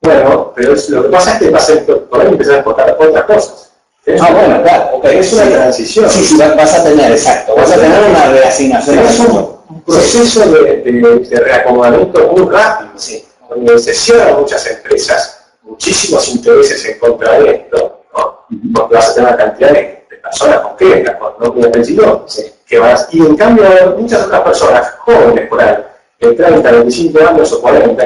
[SPEAKER 1] Bueno, pero lo que pasa es que vas a poder empezar a exportar otras cosas.
[SPEAKER 2] Bueno, claro, okay.
[SPEAKER 1] Es una transición.
[SPEAKER 2] Sí, vas a tener, exacto, vas a tener una reasignación.
[SPEAKER 1] Es un proceso de reacomodamiento muy rápido, sí, donde se cierran muchas empresas, muchísimos intereses en contra de esto, ¿no? Porque vas a tener una cantidad de personas concretas, no como pensó, que vas, y en cambio muchas otras personas jóvenes por ahí, de 30, 25 años o 40,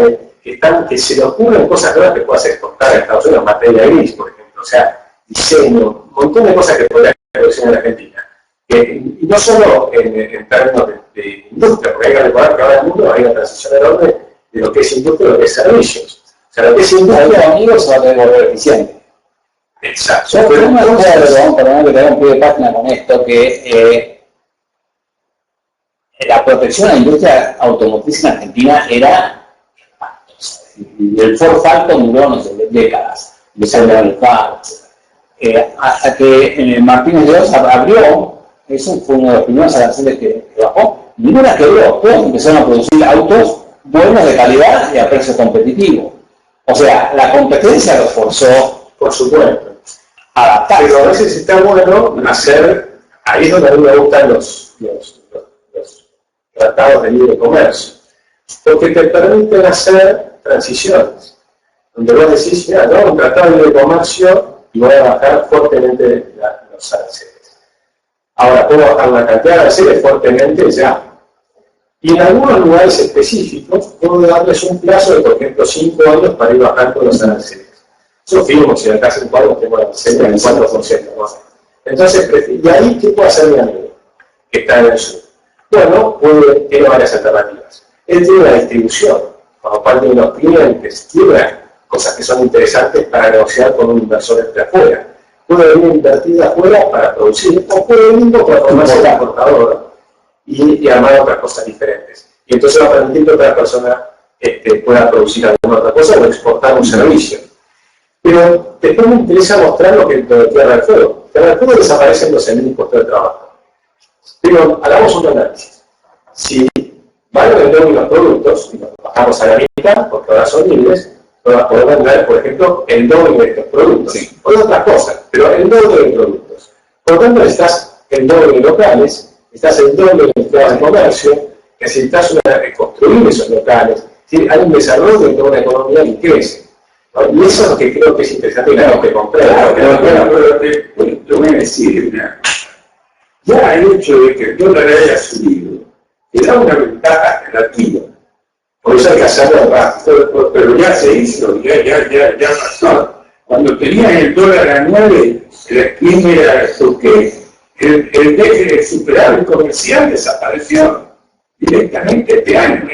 [SPEAKER 1] que se le ocurren cosas nuevas que puedas exportar a Estados Unidos, materia gris, por ejemplo, o sea, diseño, un montón de cosas que podría producir en la Argentina. Y no solo en términos de industria, porque hay que recordar que ahora en el mundo hay una transición enorme de lo que es industria y lo que es servicios. O sea, lo que es industria, amigos, se va a tener que volver eficiente. Exacto.
[SPEAKER 2] Yo me acuerdo, perdón que te haga un pie de página con esto, que la protección a la industria automotriz en Argentina era y el Ford Falcon duró, no sé, décadas, empezaron el Faro, hasta que Martínez de Oz abrió, eso fue uno de los primeros aranceles que bajó, ninguna quebró, todos empezaron a producir autos buenos de calidad y a precio competitivo. O sea, la competencia los forzó, por supuesto, a adaptarse. Pero a veces está bueno hacer, ahí es donde a mí me gustan los tratados de libre comercio, porque te permiten hacer transiciones, donde vos decís, mira, tengo un tratado de libre comercio y voy a bajar fuertemente los aranceles. Ahora, puedo bajar una cantidad de aranceles fuertemente ya. Y en algunos lugares específicos, puedo darles un plazo de, por ejemplo, 5 años para ir bajando los aranceles. Eso firmo, si en el caso del cuadro tengo la arancel del 4%. ¿No? Entonces, ¿y ahí qué puede hacer mi amigo que está en el sur? Bueno, tiene varias alternativas. Él tiene una distribución, por parte de los clientes, tiene cosas que son interesantes para negociar con un inversor de afuera. Puede venir a invertir de afuera para producir, o puede venir para formarse la exportadora y armar otras cosas diferentes. Y entonces va a permitir que otra persona pueda producir alguna otra cosa o exportar un servicio. Pero después me interesa mostrar lo que Tierra del Fuego. Tierra del Fuego desaparecen los impuestos de trabajo. Pero hagamos un análisis. Si van a vender unos productos y los bajamos a la mitad, porque ahora son libres, podemos vender, por ejemplo, el doble de estos productos. Sí. O de otras cosas, pero el doble de productos. Por lo tanto, necesitas el doble de locales, necesitas el doble de empleados de comercio, necesitas construir esos locales. ¿Sí? Hay un desarrollo de toda una economía que crece. ¿No? Y eso es lo que creo que es interesante y tenemos que comprar.
[SPEAKER 3] Pero te voy a decir una cosa. Ya el hecho de que el dólar haya subido te da una ventaja relativa.
[SPEAKER 1] Por eso hay que hacerlo rápido.
[SPEAKER 3] Pero ya se hizo, ya pasó. Cuando tenían el dólar a 9, ¿quién era? Porque el deje de superávit comercial desapareció directamente este año.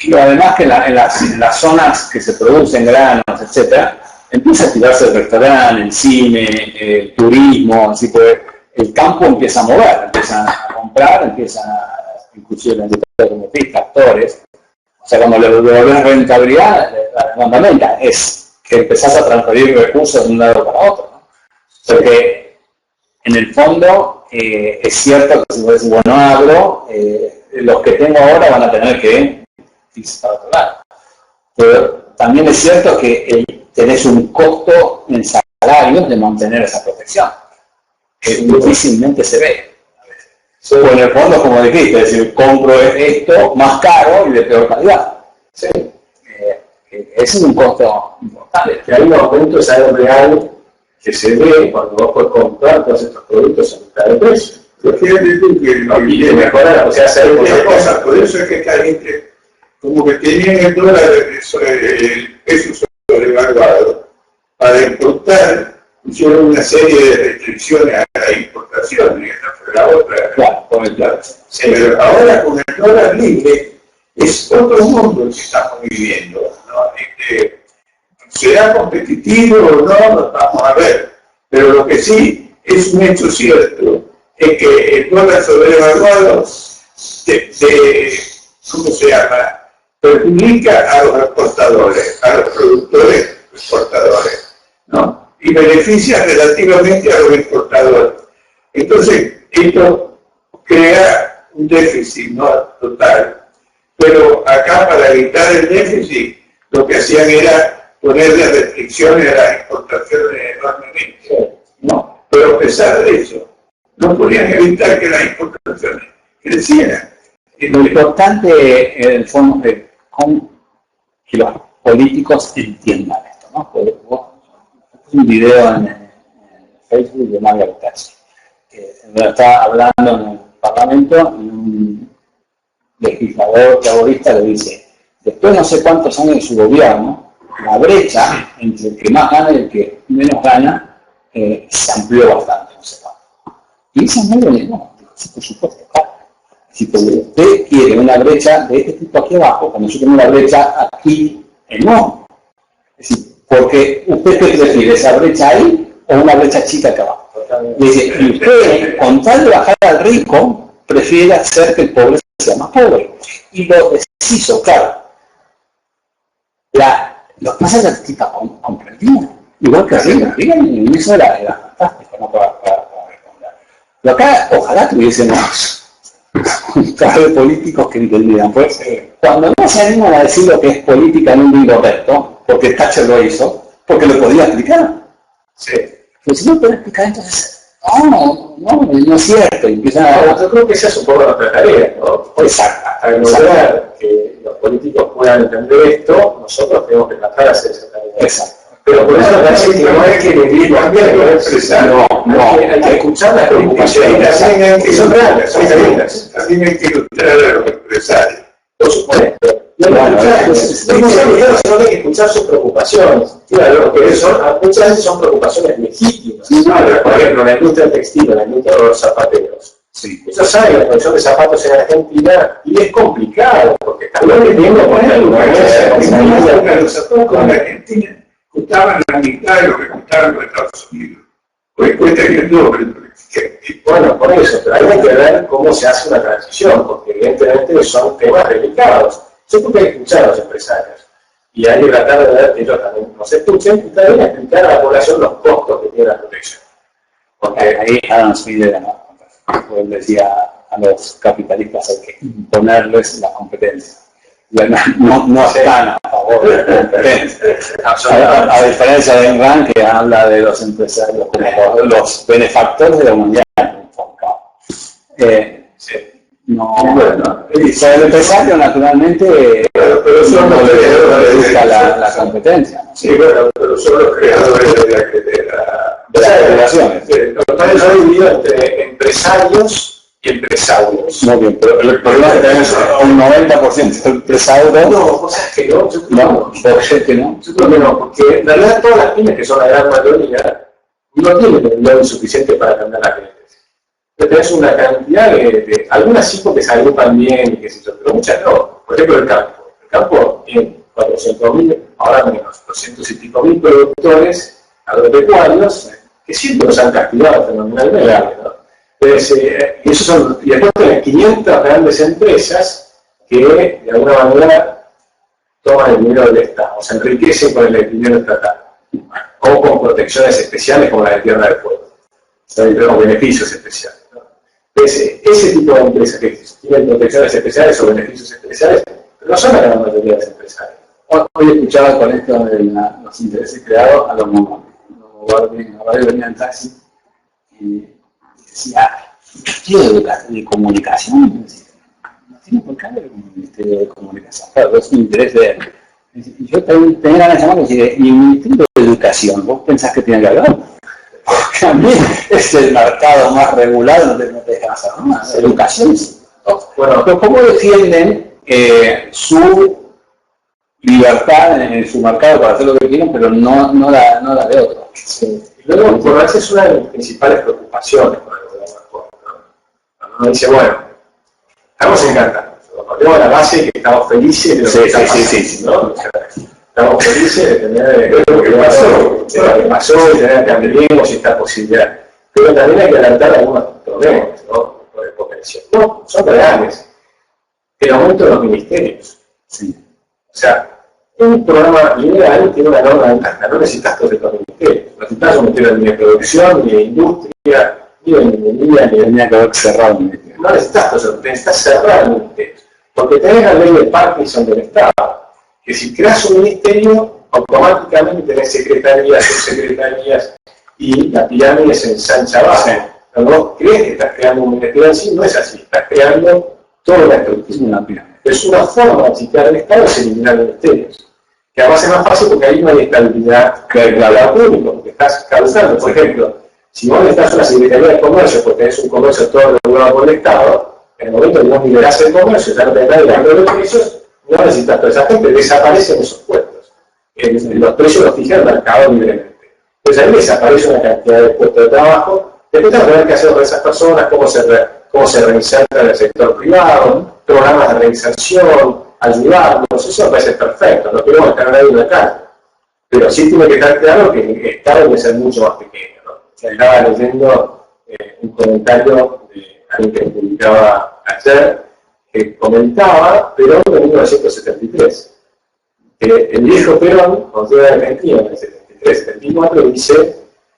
[SPEAKER 2] Y además que en las zonas que se producen granos, etc., empieza a activarse el restaurante, el cine, el turismo, así que el campo empieza a mover, empiezan a comprar, empiezan a, inclusive la industria como actores. O sea, cuando le devolvés rentabilidad, la fundamenta es que empezás a transferir recursos de un lado para otro, ¿no? Porque en el fondo es cierto que si vos decís, bueno, abro, los que tengo ahora van a tener que irse para otro lado. Pero también es cierto que tenés un costo en salario de mantener esa protección, que difícilmente se ve. Sí. O en el fondo, como dijiste, es decir, compro esto más caro y de peor calidad. Sí. Ese es un costo importante.
[SPEAKER 1] Que hay un aumento de salario real que se ve cuando vos puedes comprar todos estos productos a mitad de precio.
[SPEAKER 3] Pero fíjate tú que
[SPEAKER 1] y de mejorar la posibilidad de hacer muchas cosas.
[SPEAKER 3] Por eso es que esta gente, como que tenían el dólar, el peso sobrevaluado, para importar, hicieron una serie de restricciones a la importación, y esta fue la otra.
[SPEAKER 2] Claro.
[SPEAKER 3] Sí, pero ahora con el dólar libre, es otro mundo el que estamos viviendo, ¿no? ¿Será competitivo o no? Vamos a ver. Pero lo que sí es un hecho cierto es que el dólar sobrevaluado ¿cómo se llama? Perjudica a los exportadores, a los productores exportadores, ¿no? Y beneficia relativamente a los exportadores. Entonces, esto crea un déficit, ¿no? Total. Pero acá, para evitar el déficit, lo que hacían era ponerle restricciones a las exportaciones enormemente, ¿no? Pero a pesar de eso, no podían evitar que las importaciones crecieran.
[SPEAKER 2] Lo importante, en el fondo, es que los políticos entiendan esto, ¿no? Vos un video en Facebook de Margaret Thatcher, donde está hablando en el Parlamento, y un legislador laborista le dice, después de no sé cuántos años de su gobierno, la brecha entre el que más gana y el que menos gana se amplió bastante, no sé cuánto. Y esa no lo negó, sí, por supuesto, claro. Si usted quiere una brecha de este tipo aquí abajo, cuando yo tengo una brecha aquí, no. Es decir, porque usted qué prefiere, esa brecha ahí o una brecha chica acá abajo. Dice, y usted, con tal de bajar al rico, prefiere hacer que el pobre sea más pobre. Y lo deshizo, claro. Los pasa de tipo comprendían, igual que arriba, y eso era fantástico, ¿no? Para responder. Pero acá, ojalá tuviésemos un caso de políticos que entendieran, pues cuando no se animan a decir lo que es política en un libro recto, porque Thatcher lo hizo, porque lo podía explicar. Sí. Pero si no puede explicar, entonces, no es cierto. Y empiezan a...
[SPEAKER 1] Yo creo que esa es un poco nuestra tarea, ¿no?
[SPEAKER 2] Exacto.
[SPEAKER 1] Al lograr que los políticos puedan entender esto, nosotros tenemos que tratar de hacer esa tarea.
[SPEAKER 2] Exacto.
[SPEAKER 1] Pero por eso no hay que vivir también, no expresar, hay que escuchar las preocupaciones, que son reales, son reales.
[SPEAKER 3] También hay que ilustrar a los empresarios.
[SPEAKER 1] Por supuesto. Solo hay que escuchar sus preocupaciones. Claro, que muchas veces son preocupaciones legítimas. Por ejemplo, la industria del textil, la industria de los zapateros.
[SPEAKER 2] Sí.
[SPEAKER 1] Ellos saben la producción de zapatos en Argentina y es complicado, porque también viendo con
[SPEAKER 3] los zapatos en Argentina costaban la mitad de lo que costaban los Estados Unidos. Hoy cuesta el doble.
[SPEAKER 1] Bueno, por eso, pero hay que ver cómo se hace una transición, porque evidentemente son temas delicados. Yo creo que hay que escuchar a los empresarios y hay que tratar de ver que ellos también nos escuchen y también explicar a la población los costos que tiene la protección.
[SPEAKER 2] Porque ahí Adam Smith era él decía a los capitalistas hay que imponerles la competencia. No están a favor de la competencia. A diferencia de Ayn Rand, que habla de los empresarios como los benefactores de la humanidad. El empresario naturalmente
[SPEAKER 3] pero son los creadores
[SPEAKER 2] busca la competencia.
[SPEAKER 3] Sí, bueno, pero son los creadores
[SPEAKER 2] de las relaciones.
[SPEAKER 1] Entonces yo divido entre empresarios y empresarios.
[SPEAKER 2] Muy bien, pero el problema es que tenemos un 90% de empresarios.
[SPEAKER 1] No, cosas que no, yo creo
[SPEAKER 2] que no.
[SPEAKER 1] Yo creo que no, porque en realidad todas las pymes, que son la gran mayoría, no tienen el dinero suficiente para atender a la clientes. Entonces tenés una cantidad de algunas sí porque se agrupan bien y qué sé yo, pero muchas no. Por ejemplo, el campo. El campo tiene 400.000, ahora menos, 200 y pico mil productores agropecuarios que siempre los han castigado fenomenalmente, ¿no? Entonces, y después tenés 500 grandes empresas que de alguna manera toman el dinero del Estado, se enriquecen con el dinero estatal, o con protecciones especiales como la de Tierra del Fuego. O sea, tenemos beneficios especiales, ¿no? Ese tipo de empresas que tienen protecciones especiales o beneficios especiales, pero no son la gran mayoría de las empresas.
[SPEAKER 2] Hoy escuchaba con esto de los intereses creados a los monopolios. Ahora venía en taxi y decía, Ministerio de Comunicación, no tiene por qué haber un Ministerio de Comunicación, claro, es un interés de él. Y yo tenía ganas de llamarlo y decir, ¿y el Ministerio de Educación? ¿Vos pensás que tiene que haber? Porque a mí es el mercado más regulado, no te dejan hacer nada. Educación. Bueno, pero ¿cómo defienden su libertad en su mercado para hacer lo que quieren, pero no la de otros?
[SPEAKER 1] Sí. Y luego, por esa es una de mis principales preocupaciones con el gobierno actual, ¿no? Cuando uno dice, bueno, estamos encantados, partimos de la base que estamos felices de lo que está pasando, ¿no? O sea, estamos felices de tener lo que pasó, y tener que cambiemos esta posibilidad. Pero también hay que adelantar algunos problemas, ¿no? No, son reales. El aumento de los ministerios.
[SPEAKER 2] Sí.
[SPEAKER 1] O sea, un programa lineal tiene una norma de ventaja, no necesitas todos estos ministerios. No necesitas un ministerio ni de producción, ni de industria, ni de ingeniería, ni de...
[SPEAKER 2] Tenía que haber cerrado el ministerio.
[SPEAKER 1] No necesitas todo eso, necesitas cerrar el ministerio. Porque tenés la ley de Parkinson del Estado, que si creas un ministerio, automáticamente tenés secretarías, subsecretarías, y la pirámide se ensancha abajo. Cuando vos crees que estás creando un ministerio en sí, no es así, estás creando toda la estructura. Es una forma de achicar el Estado es eliminar ministerios. Que además es más fácil porque ahí no hay estabilidad del público, porque estás causando. Por ejemplo, si vos necesitas una Secretaría de Comercio porque tenés un comercio todo regulado por el Estado, en el momento que vos liberás el comercio, ya no tenés nadie dando los precios, no necesitas toda esa gente, desaparecen esos puestos. Los precios los fija el mercado libremente. Entonces ahí desaparece una cantidad de puestos de trabajo. Después tenemos que ver qué hacer con esas personas, cómo se reinsertan en el sector privado, programas de reinserción, ayudarnos, eso me parece perfecto, no queremos estar nadie en la calle. Pero sí tiene que estar claro que el Estado debe ser mucho más pequeño, ¿no? Estaba leyendo un comentario de alguien que publicaba ayer, que comentaba Perón en 1973. El viejo Perón, cuando llega a Argentina en el 73-74, dice: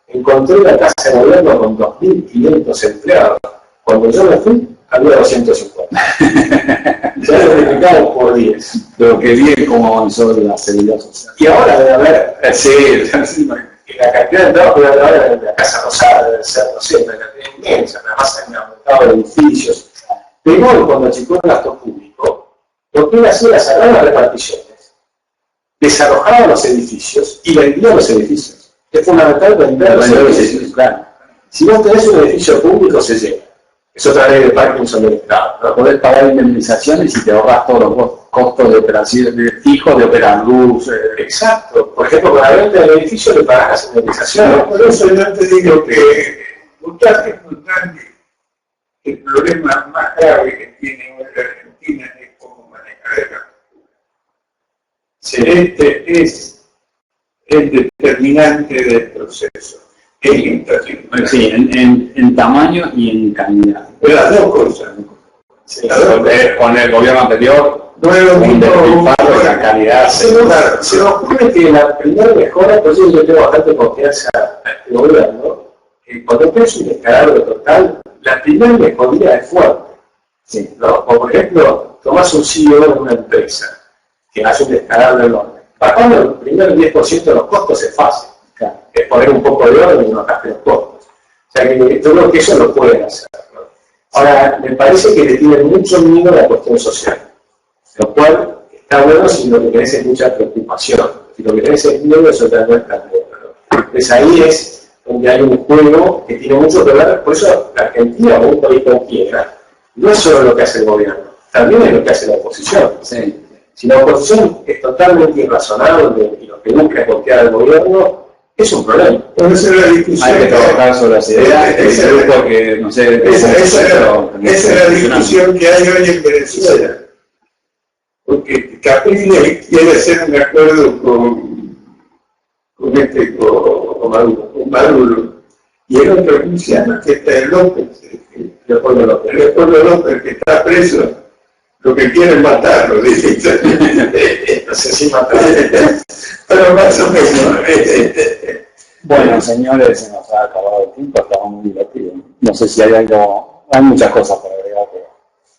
[SPEAKER 1] encontré una casa de gobierno con 2.500 empleados. Cuando yo me fui, había 250. Ya lo multiplicamos por 10.
[SPEAKER 2] Pero que bien cómo avanzó la seguridad social.
[SPEAKER 1] Y ahora debe haber, la cantidad de trabajo que debe haber en la Casa Rosada debe ser, no sé, una cantidad inmensa, además han aumentado edificios. Pero cuando achicó el gasto público, lo que él hacía era cerrar las reparticiones, desalojaba los edificios y vendía los edificios. Es fundamental vender los edificios. Claro. Si vos tenés un edificio público, se llena. Es otra ley de Parkinson del Estado, ¿no?
[SPEAKER 2] Podés pagar indemnizaciones y te ahorras todos los costos de operación, fijos de operar luz.
[SPEAKER 1] Exacto. Por ejemplo, con la venta del edificio le pagas las indemnizaciones.
[SPEAKER 3] Por eso yo te digo que el problema más grave que tiene hoy la Argentina es cómo manejar el gasto.
[SPEAKER 1] Sí.
[SPEAKER 3] Este es el determinante del proceso.
[SPEAKER 2] Sí, en tamaño y en calidad.
[SPEAKER 3] Pero las dos cosas.
[SPEAKER 2] Sí, con el gobierno anterior,
[SPEAKER 3] no es lo mismo.
[SPEAKER 2] La calidad.
[SPEAKER 1] Se nos ocurre que la primera mejora, por eso yo tengo bastante confianza a este gobierno, que cuando tenés un descalabro total, la primera mejoría es fuerte. Sí, ¿no? O por ejemplo, tomás un CEO de una empresa que hace un descalabro enorme. Bajando el primer 10% de los costos es fácil. Es poner un poco de orden y no gastar los costos. O sea que yo creo que eso lo pueden hacer, ¿no? Ahora, me parece que le tienen mucho miedo a la cuestión social, lo cual está bueno si lo que tenés es mucha preocupación. Si lo que tenés es miedo, eso ya no está bueno, ¿no? Entonces ahí es donde hay un juego que tiene mucho que ver. Por eso la Argentina, o un país cualquiera, no es solo lo que hace el gobierno, también es lo que hace la oposición.
[SPEAKER 2] Sí.
[SPEAKER 1] Si la oposición es totalmente irrazonable y lo que busca es golpear al gobierno, es un problema.
[SPEAKER 3] Esa es la discusión.
[SPEAKER 2] Hay que trabajar sobre las ideas. Esa
[SPEAKER 3] es la discusión que hay hoy en Venezuela. Porque Capriles quiere hacer un acuerdo con Maduro. Y el otro cristiano que está en López, Leopoldo López, que está preso. Lo que quieren matarlo, dice.
[SPEAKER 1] No sé si matarlo.
[SPEAKER 3] Pero más o menos.
[SPEAKER 2] Bueno, señores, se nos ha acabado el tiempo, estamos muy divertidos. No sé si hay algo hay muchas cosas para ver.